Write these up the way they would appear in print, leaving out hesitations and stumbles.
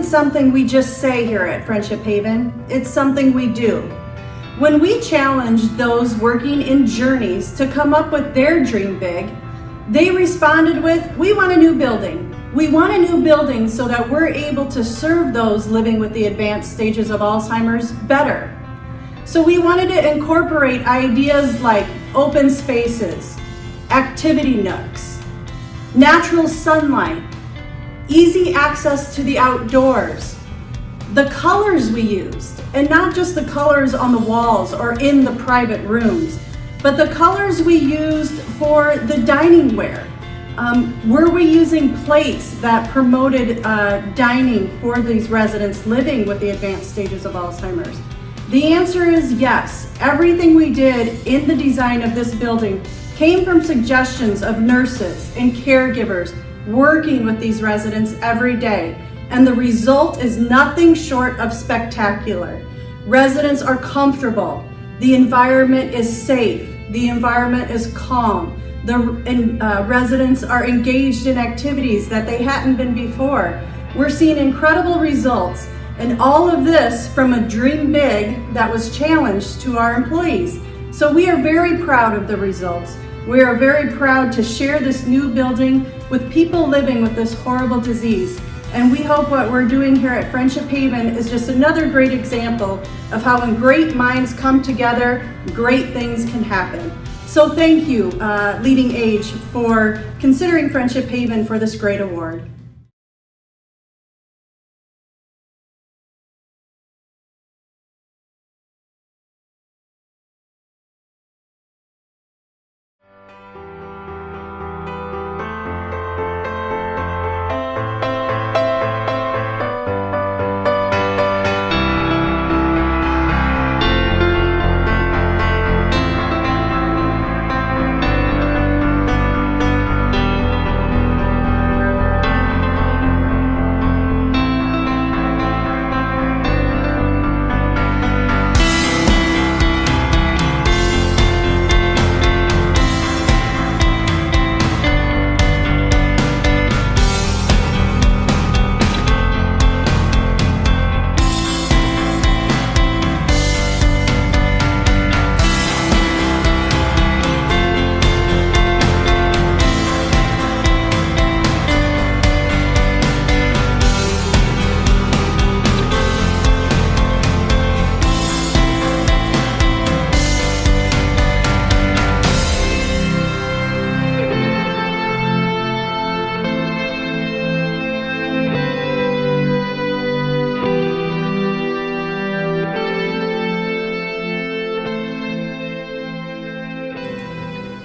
isn't something we just say here at Friendship Haven, it's something we do. When we challenged those working in Journeys to come up with their dream big, they responded with, "We want a new building. We want a new building so that we're able to serve those living with the advanced stages of Alzheimer's better." So we wanted to incorporate ideas like open spaces, activity nooks, natural sunlight, easy access to the outdoors, the colors we used, and not just the colors on the walls or in the private rooms, but the colors we used for the dining ware. Were we using plates that promoted dining for these residents living with the advanced stages of Alzheimer's? The answer is yes. Everything we did in the design of this building came from suggestions of nurses and caregivers working with these residents every day, and the result is nothing short of spectacular. Residents are comfortable, the environment is safe, the environment is calm, the residents are engaged in activities that they hadn't been before. We're seeing incredible results, and all of this from a dream big that was challenged to our employees. So we are very proud of the results. We are very proud to share this new building with people living with this horrible disease. And we hope what we're doing here at Friendship Haven is just another great example of how when great minds come together, great things can happen. So thank you, Leading Age, for considering Friendship Haven for this great award.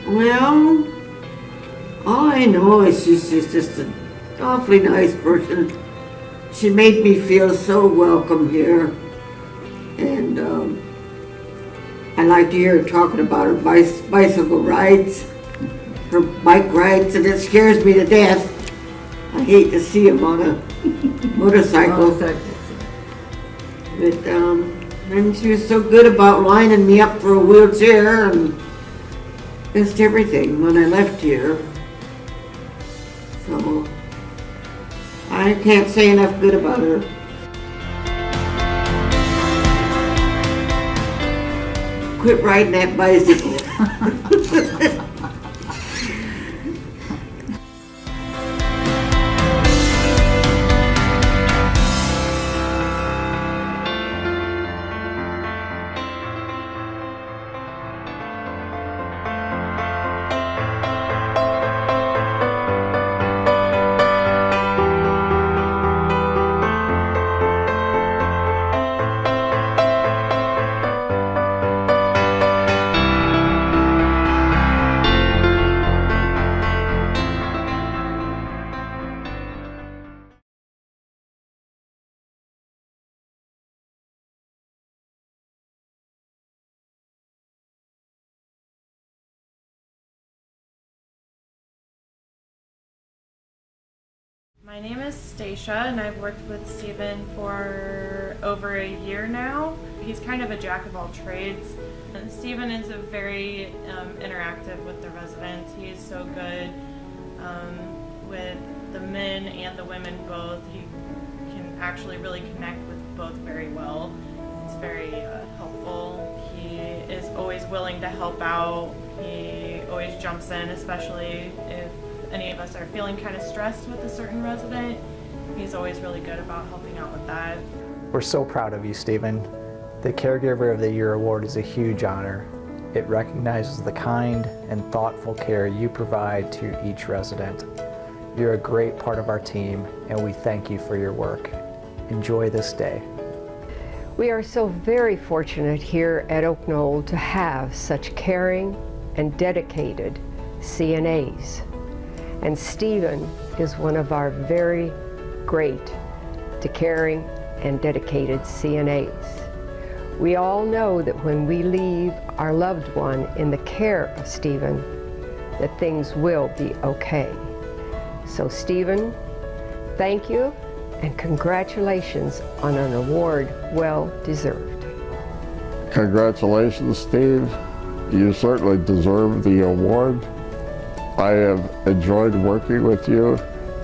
Well, all I know is she's just an awfully nice person. She made me feel so welcome here. And I like to hear her talking about her bicycle rides, her bike rides, and it scares me to death. I hate to see him on a motorcycle. But and she was so good about lining me up for a wheelchair and just everything when I left here. So I can't say enough good about her. Quit riding that bicycle. My name is Stacia, and I've worked with Stephen for over a year now. He's kind of a jack of all trades. And Stephen is a very interactive with the residents. He is so good with the men and the women both. He can actually really connect with both very well. He's very helpful. He is always willing to help out. He always jumps in, especially if any of us are feeling kind of stressed with a certain resident. He's always really good about helping out with that. We're so proud of you, Stephen. The Caregiver of the Year award is a huge honor. It recognizes the kind and thoughtful care you provide to each resident. You're a great part of our team, and we thank you for your work. Enjoy this day. We are so very fortunate here at Oak Knoll to have such caring and dedicated CNAs. And Stephen is one of our very great, caring and dedicated CNAs. We all know that when we leave our loved one in the care of Stephen, that things will be okay. So Stephen, thank you and congratulations on an award well deserved. Congratulations, Steve. You certainly deserve the award. I have enjoyed working with you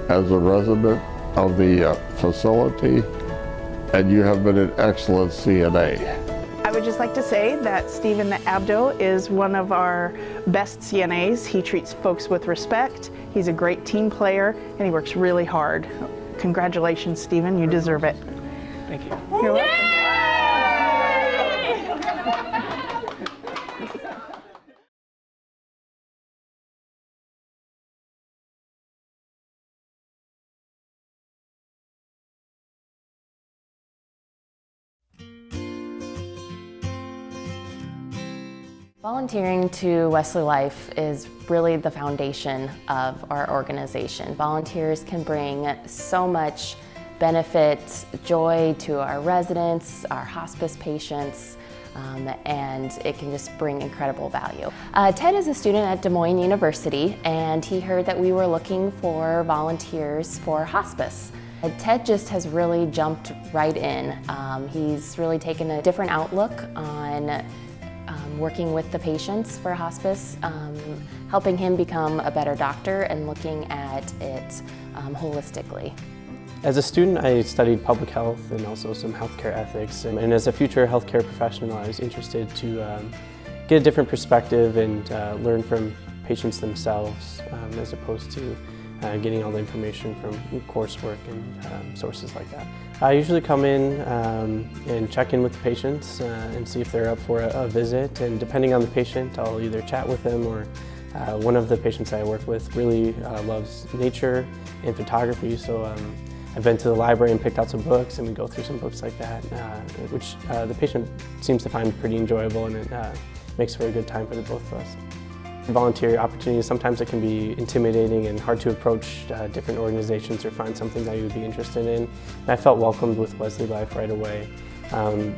as a resident of the facility, and you have been an excellent CNA. I would just like to say that Stephen Abdo is one of our best CNAs. He treats folks with respect, he's a great team player, and he works really hard. Congratulations, Stephen, you deserve it. Thank you. You're welcome. Volunteering to Wesley Life is really the foundation of our organization. Volunteers can bring so much benefit, joy to our residents, our hospice patients, and it can just bring incredible value. Ted is a student at Des Moines University, and he heard that we were looking for volunteers for hospice. Ted just has really jumped right in. He's really taken a different outlook on working with the patients for hospice, helping him become a better doctor and looking at it holistically. As a student, I studied public health and also some healthcare ethics. And as a future healthcare professional, I was interested to get a different perspective and learn from patients themselves, as opposed to getting all the information from coursework and sources like that. I usually come in and check in with the patients and see if they're up for a visit, and depending on the patient, I'll either chat with them or one of the patients I work with really loves nature and photography, so I've been to the library and picked out some books, and we go through some books like that, which the patient seems to find pretty enjoyable, and it makes for a good time for the both of us. Volunteer opportunities, sometimes it can be intimidating and hard to approach different organizations or find something that you would be interested in. And I felt welcomed with Wesley Life right away.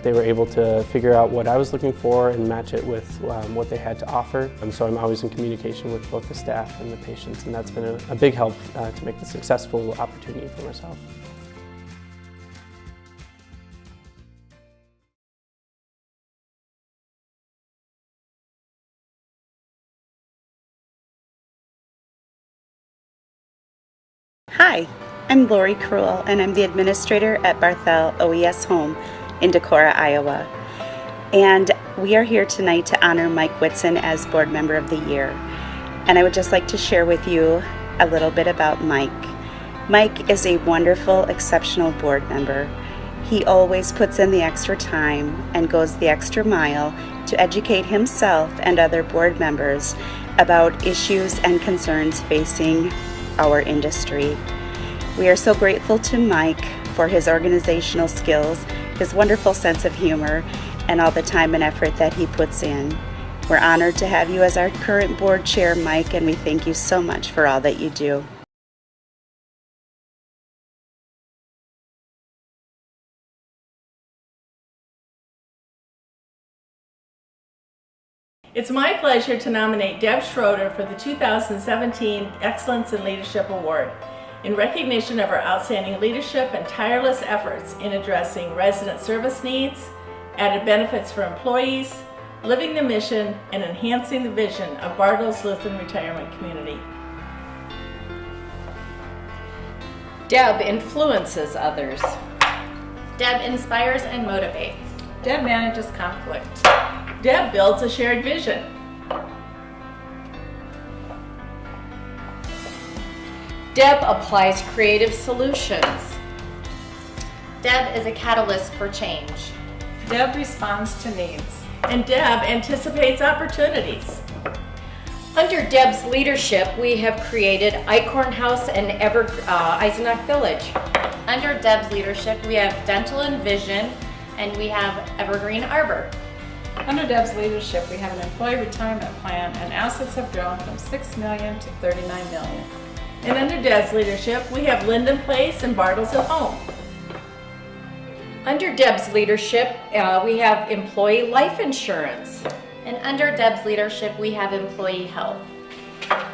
They were able to figure out what I was looking for and match it with what they had to offer. So I'm always in communication with both the staff and the patients, and that's been a big help to make this a successful opportunity for myself. Hi, I'm Lori Cruel, and I'm the administrator at Barthel OES Home in Decorah, Iowa. And we are here tonight to honor Mike Whitson as Board Member of the Year. And I would just like to share with you a little bit about Mike. Mike is a wonderful, exceptional board member. He always puts in the extra time and goes the extra mile to educate himself and other board members about issues and concerns facing our industry. We are so grateful to Mike for his organizational skills, his wonderful sense of humor, and all the time and effort that he puts in. We're honored to have you as our current board chair, Mike, and we thank you so much for all that you do. It's my pleasure to nominate Deb Schroeder for the 2017 Excellence in Leadership Award in recognition of her outstanding leadership and tireless efforts in addressing resident service needs, added benefits for employees, living the mission, and enhancing the vision of Bartles Lutheran Retirement Community. Deb influences others. Deb inspires and motivates. Deb manages conflict. Deb builds a shared vision. Deb applies creative solutions. Deb is a catalyst for change. Deb responds to needs. And Deb anticipates opportunities. Under Deb's leadership, we have created Eichhorn House and Eisenach Village. Under Deb's leadership, we have Dental and Vision, and we have Evergreen Arbor. Under Deb's leadership, we have an employee retirement plan, and assets have grown from $6 million to $39 million. And under Deb's leadership, we have Linden Place and Bartles at Home. Under Deb's leadership, we have employee life insurance. And under Deb's leadership, we have employee health.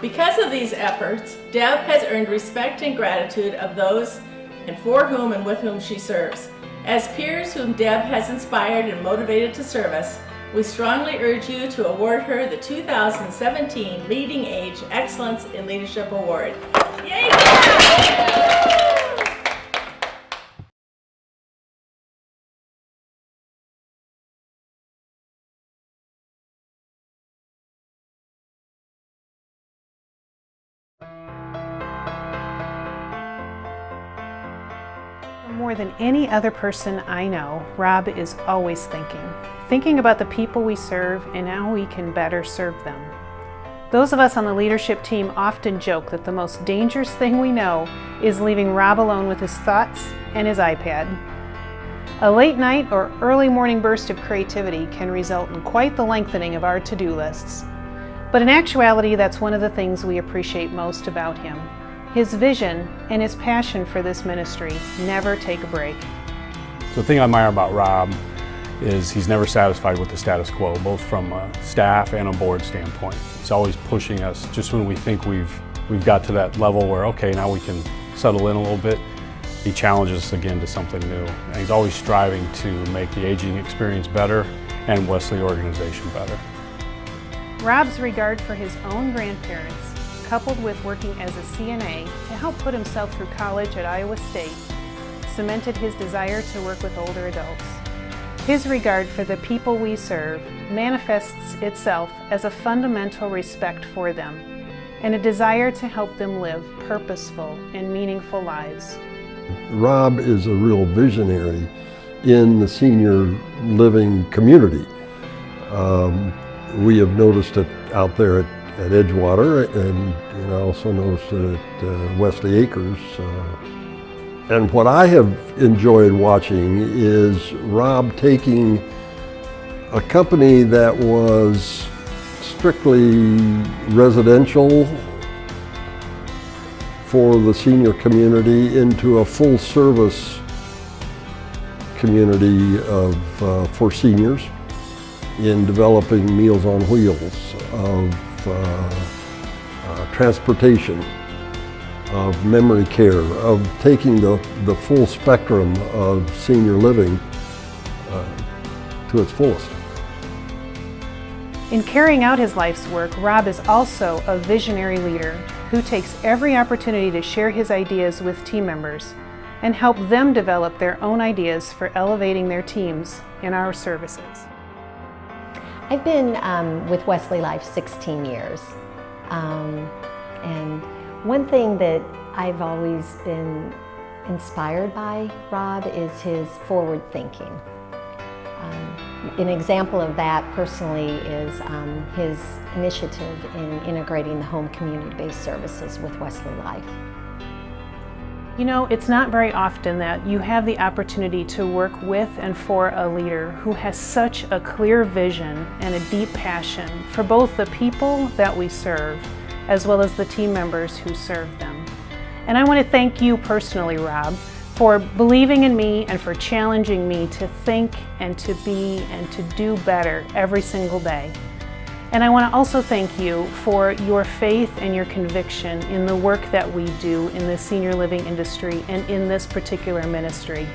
Because of these efforts, Deb has earned respect and gratitude of those and for whom and with whom she serves. As peers whom Deb has inspired and motivated to service, we strongly urge you to award her the 2017 Leading Age Excellence in Leadership Award. Yay! More than any other person I know, Rob is always thinking about the people we serve and how we can better serve them. Those of us on the leadership team often joke that the most dangerous thing we know is leaving Rob alone with his thoughts and his iPad. A late night or early morning burst of creativity can result in quite the lengthening of our to-do lists. But in actuality, that's one of the things we appreciate most about him. His vision and his passion for this ministry never take a break. The thing I admire about Rob is he's never satisfied with the status quo, both from a staff and a board standpoint. He's always pushing us just when we think we've got to that level where, okay, now we can settle in a little bit. He challenges us again to something new. And he's always striving to make the aging experience better and Wesley organization better. Rob's regard for his own grandparents, coupled with working as a CNA to help put himself through college at Iowa State, cemented his desire to work with older adults. His regard for the people we serve manifests itself as a fundamental respect for them and a desire to help them live purposeful and meaningful lives. Rob is a real visionary in the senior living community. We have noticed it out there at Edgewater, and I also noticed it at Wesley Acres. And what I have enjoyed watching is Rob taking a company that was strictly residential for the senior community into a full service community for seniors in developing Meals on Wheels, of transportation, of memory care, of taking the full spectrum of senior living to its fullest. In carrying out his life's work, Rob is also a visionary leader who takes every opportunity to share his ideas with team members and help them develop their own ideas for elevating their teams in our services. I've been with Wesley Life 16 years. And one thing that I've always been inspired by Rob is his forward thinking. An example of that personally is his initiative in integrating the home community-based services with Wesley Life. You know, it's not very often that you have the opportunity to work with and for a leader who has such a clear vision and a deep passion for both the people that we serve as well as the team members who serve them. And I want to thank you personally, Rob, for believing in me and for challenging me to think and to be and to do better every single day. And I want to also thank you for your faith and your conviction in the work that we do in the senior living industry and in this particular ministry.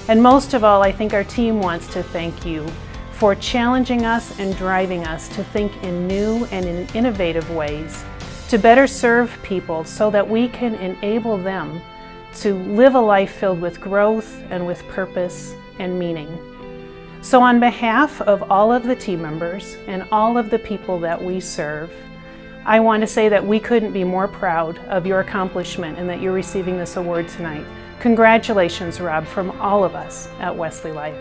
And most of all, I think our team wants to thank you for challenging us and driving us to think in new and in innovative ways to better serve people so that we can enable them to live a life filled with growth and with purpose and meaning. So on behalf of all of the team members and all of the people that we serve, I want to say that we couldn't be more proud of your accomplishment and that you're receiving this award tonight. Congratulations, Rob, from all of us at Wesley Life.